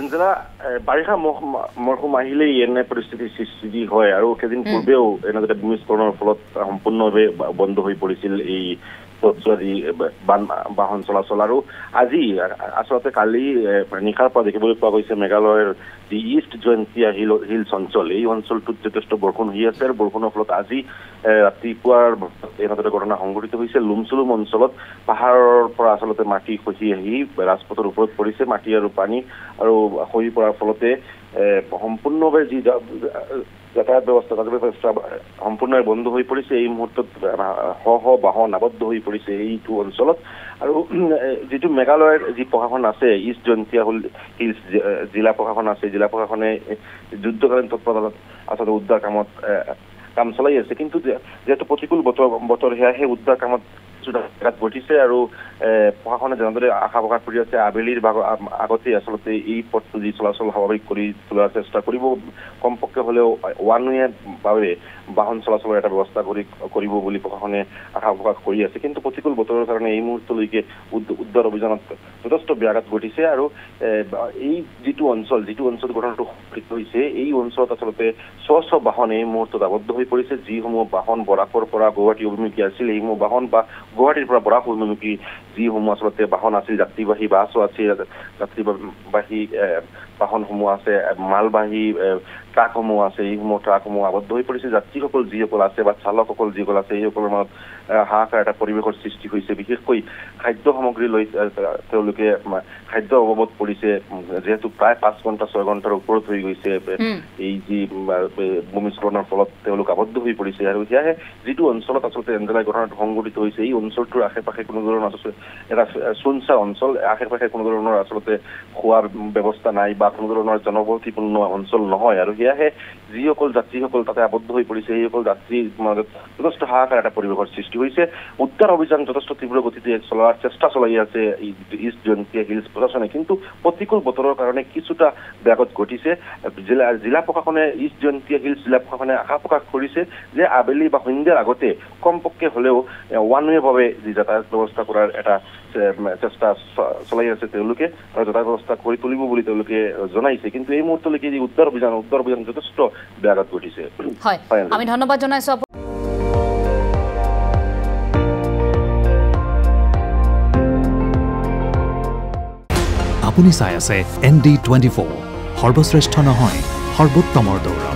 Angela বাৰিষা মৰশুম আহিলেই এনে পৰিস্থিতিৰ সৃষ্টি হয় আৰু কেইদিন পূৰ্বেও এনেদৰে ভূমিস্খলনৰ ফলত সম্পূৰ্ণভাৱে বন্ধ হৈ পৰিছিল এই বাহন চলাচল আৰু আজি আচলতে কালি নিশাৰ পৰা দেখিবলৈ পোৱা গৈছে মেঘালয়ৰ যি ইষ্ট জয়ন্তীয়া হিলছ অঞ্চল এই অঞ্চলটোত যথেষ্ট বৰষুণ হৈ আছে আৰু বৰষুণৰ ফলত আজি ৰাতিপুৱাৰ এনেদৰে ঘটনা সংঘটিত হৈছে লুমচুলুম অঞ্চলত পাহাৰৰ পৰা আচলতে মাটি খহি আহি ৰাজপথৰ ওপৰত পৰিছে মাটি আৰু পানী আৰু খহি পৰাৰ ফলতে সম্পূৰ্ণভাৱে যি যাতায়াত ব্যৱস্থা সম্পূৰ্ণভাৱে বন্ধ হৈ পৰিছে এই মুহূৰ্তত শ বাহন আবদ্ধ হৈ পৰিছে এইটো অঞ্চলত আৰু যিটো মেঘালয়ৰ যি প্ৰশাসন আছে ইষ্ট জয়ন্তীয়া হিলছ জিলা প্ৰশাসন আছে জিলা প্ৰশাসনে যুদ্ধকালীন তৎপৰতাত আচলতে উদ্ধাৰ কাম চলাই আছে কিন্তু যেহেতু প্ৰতিকূল বতৰ সেয়া উদ্ধাৰ কামত ঘটিছে আৰু প্ৰশাসনে যেনেদৰে আশা প্ৰকাশ কৰি আছে আবেলিৰ আগতে আচলতে এই পথটো যি চলাচল স্বাভাৱিক কৰি তোলাৰ চেষ্টা কৰিব কমপক্ষে হলেও ওৱান ৱে বাবে বাহন চলাচলৰ এটা ব্যৱস্থা কৰিব বুলি প্ৰশাসনে আশা প্ৰকাশ কৰি আছে কিন্তু প্ৰতিকূল বতৰৰ কাৰণে এই মুহূৰ্তলৈকে উদ্ধাৰ অভিযানত যথেষ্ট ব্যাঘাত ঘটিছে আৰু এই যিটো অঞ্চল ঘটনাটো সংঘটিত হৈছে এই অঞ্চলত আচলতে শ বাহন এই মুহূৰ্তত আবদ্ধ হৈ পৰিছে যিসমূহ বাহন বৰাকৰ পৰা গুৱাহাটী অভিমুখী আছিল এইসমূহ বাহন বা গুৱাহাটীৰ পৰা বৰাক অভিমুখী যিসমূহ আচলতে বাহন আছিল যাত্ৰীবাহী বাছো আছিল যাত্ৰীবাহী বাহনসমূহ আছে মালবাহী ট্ৰাকসমূহ আছে এইসমূহ ট্ৰাকসমূহ আবদ্ধ হৈ পৰিছে যাত্ৰীসকল যিসকল আছে বা চালকসকল যিসকল আছে এইসকলৰ মাজত হাহাকাৰ এটা পৰিৱেশৰ সৃষ্টি হৈছে বিশেষকৈ খাদ্য সামগ্ৰী লৈ তেওঁলোকে খাদ্য অভাৱত পৰিছে যিহেতু প্ৰায় 5 ঘণ্টা 6 ঘণ্টাৰ ওপৰত হৈ গৈছে এই যি ভূমিস্খলনৰ ফলত তেওঁলোক আবদ্ধ হৈ পৰিছে আৰু সেয়াহে যিটো অঞ্চলত আচলতে এঞ্জেলাই ঘটনাটো সংঘটিত হৈছে এই অঞ্চলটোৰ আশে পাশে কোনো ধৰণৰ আচলতে এটা সুনচা অঞ্চল আশে পাশে কোনো ধৰণৰ আচলতে খোৱাৰ ব্যৱস্থা নাই বা কোনো ধৰণৰ জনবসতিপূৰ্ণ অঞ্চল নহয় আৰু সেয়াহে যিসকল যাত্ৰীসকল তাতে আবদ্ধ হৈ পৰিছে এইসকল যাত্ৰীৰ মাজত যথেষ্ট হাহাকাৰ এটা পৰিৱেশৰ সৃষ্টি হৈছে উদ্ধাৰ অভিযান যথেষ্ট তীব্ৰ গতিতে চলোৱাৰ চেষ্টা চলাই আছে ইষ্ট জয়ন্তীয়া হিলছ প্ৰশাসনে কিন্তু প্ৰতিকূল বতৰৰ কাৰণে কিছুটা ব্যাঘাত ঘটিছে জিলা প্ৰশাসনে ইষ্ট জয়ন্তীয়া হিলছ জিলা প্ৰশাসনে আশা প্ৰকাশ কৰিছে যে আবেলি বা সন্ধিয়াৰ আগতে কমপক্ষে হলেও ওৱান ৱে ভাৱে যি যাতায়াত ব্যৱস্থা কৰাৰ এটা চেষ্টা চলাই আছে তেওঁলোকে আৰু যাতায়াত ব্যৱস্থা কৰি তুলিব বুলি তেওঁলোকে জনাইছে কিন্তু এই মুহূৰ্তলৈকে যি উদ্ধাৰ অভিযান যথেষ্ট ব্যাঘাত ঘটিছে হয় আমি ধন্যবাদ জনাইছো আপুনি চাই আছে ND24 সৰ্বশ্ৰেষ্ঠ নহয় সৰ্বোত্তমৰ দৌৰ